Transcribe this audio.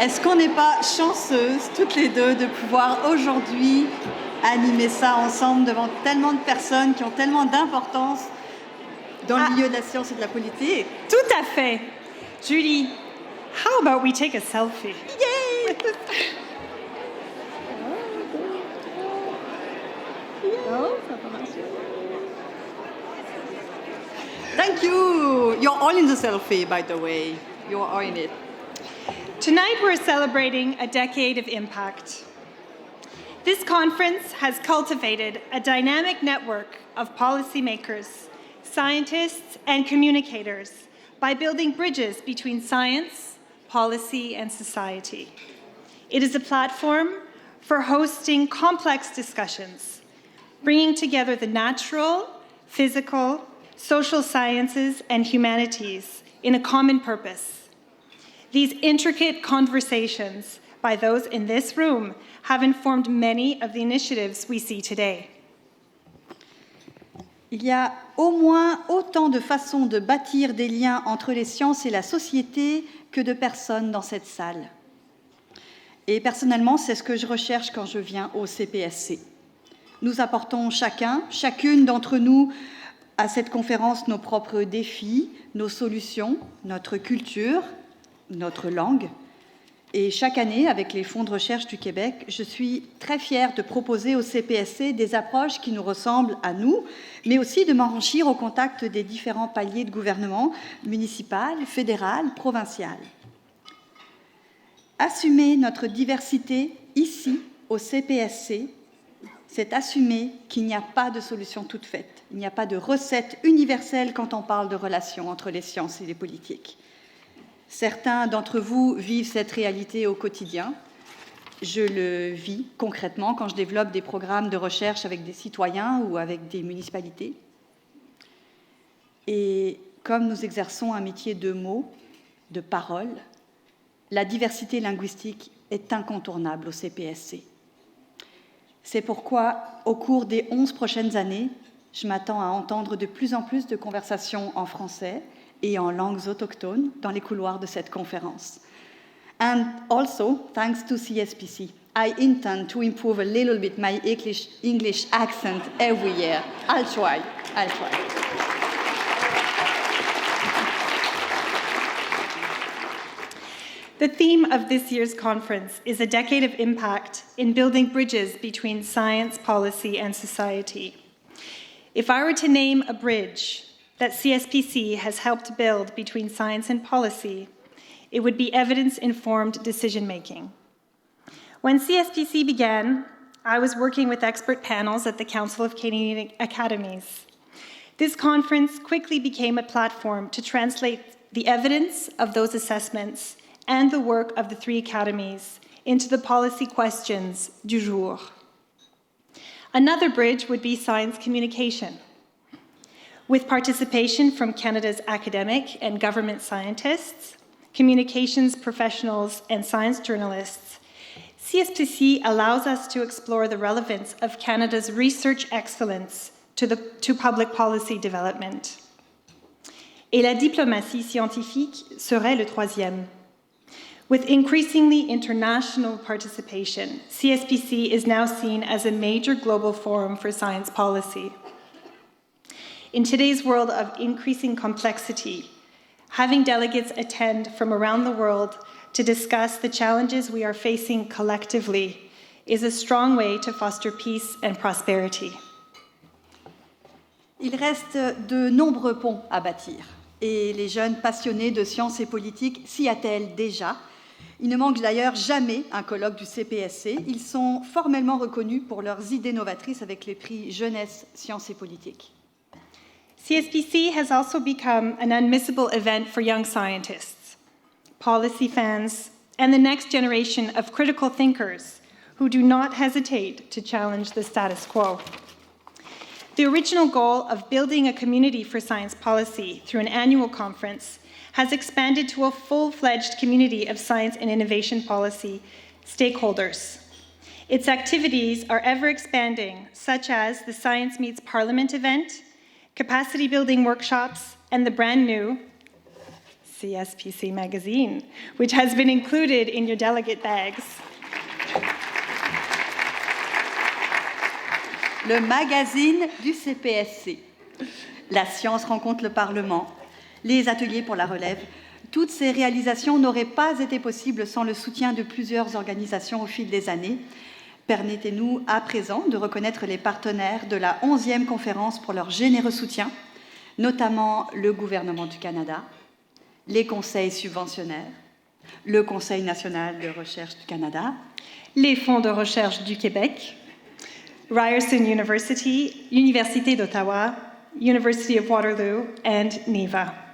Est-ce qu'on n'est pas chanceuses, toutes les deux, de pouvoir aujourd'hui animer ça ensemble devant tellement de personnes qui ont tellement d'importance dans le milieu de la science et de la politique? Tout à fait. Judy, how about we take a selfie? Yay! Thank you. You're all in the selfie, by the way. You're all in it. Tonight we're celebrating a decade of impact. This conference has cultivated a dynamic network of policymakers, scientists, and communicators by building bridges between science, policy, and society. It is a platform for hosting complex discussions, bringing together the natural, physical, social sciences, and humanities in a common purpose. These intricate conversations by those in this room have informed many of the initiatives we see today. Il y a au moins autant de façons de bâtir des liens entre les sciences et la société que de personnes dans cette salle. Et personnellement, c'est ce que je recherche quand je viens au CPSC. Nous apportons chacune d'entre nous, à cette conférence nos propres défis, nos solutions, notre culture, notre langue. Et chaque année, avec les fonds de recherche du Québec, je suis très fière de proposer au CPSC des approches qui nous ressemblent à nous, mais aussi de m'enrichir au contact des différents paliers de gouvernement, municipal, fédéral, provincial. Assumer notre diversité ici, au CPSC, c'est assumer qu'il n'y a pas de solution toute faite. Il n'y a pas de recette universelle quand on parle de relations entre les sciences et les politiques. Certains d'entre vous vivent cette réalité au quotidien. Je le vis concrètement quand je développe des programmes de recherche avec des citoyens ou avec des municipalités. Et comme nous exerçons un métier de mots, de paroles, la diversité linguistique est incontournable au CPSC. C'est pourquoi, au cours des 11 prochaines années, je m'attends à entendre de plus en plus de conversations en français et en langues autochtones dans les couloirs de cette conférence. And also, thanks to CSPC, I intend to improve a little bit my English accent every year. I'll try. The theme of this year's conference is a decade of impact in building bridges between science, policy, and society. If I were to name a bridge that CSPC has helped build between science and policy, it would be evidence-informed decision-making. When CSPC began, I was working with expert panels at the Council of Canadian Academies. This conference quickly became a platform to translate the evidence of those assessments and the work of the three academies into the policy questions du jour. Another bridge would be science communication. With participation from Canada's academic and government scientists, communications professionals, and science journalists, CSPC allows us to explore the relevance of Canada's research excellence to public policy development. Et la diplomatie scientifique serait le troisième. With increasingly international participation, CSPC is now seen as a major global forum for science policy. In today's world of increasing complexity, having delegates attend from around the world to discuss the challenges we are facing collectively is a strong way to foster peace and prosperity. Il reste de nombreux ponts à bâtir, et les jeunes passionnés de sciences et politique s'y attellent déjà. Il ne manque d'ailleurs jamais un colloque du CPSC. Ils sont formellement reconnus pour leurs idées novatrices avec les prix Jeunesse, Sciences et Politique. CSPC has also become an unmissable event for young scientists, policy fans, and the next generation of critical thinkers who do not hesitate to challenge the status quo. The original goal of building a community for science policy through an annual conference has expanded to a full-fledged community of science and innovation policy stakeholders. Its activities are ever expanding, such as the Science Meets Parliament event, capacity building workshops, and the brand new CSPC magazine, which has been included in your delegate bags. Le magazine du CPSC. La science rencontre le Parlement, les ateliers pour la relève. Toutes ces réalisations n'auraient pas été possibles sans le soutien de plusieurs organisations au fil des années. Permettez-nous à présent de reconnaître les partenaires de la 11e conférence pour leur généreux soutien, notamment le gouvernement du Canada, les conseils subventionnaires, le Conseil national de recherche du Canada, les fonds de recherche du Québec, Ryerson University, Université d'Ottawa, University of Waterloo, and NIVA.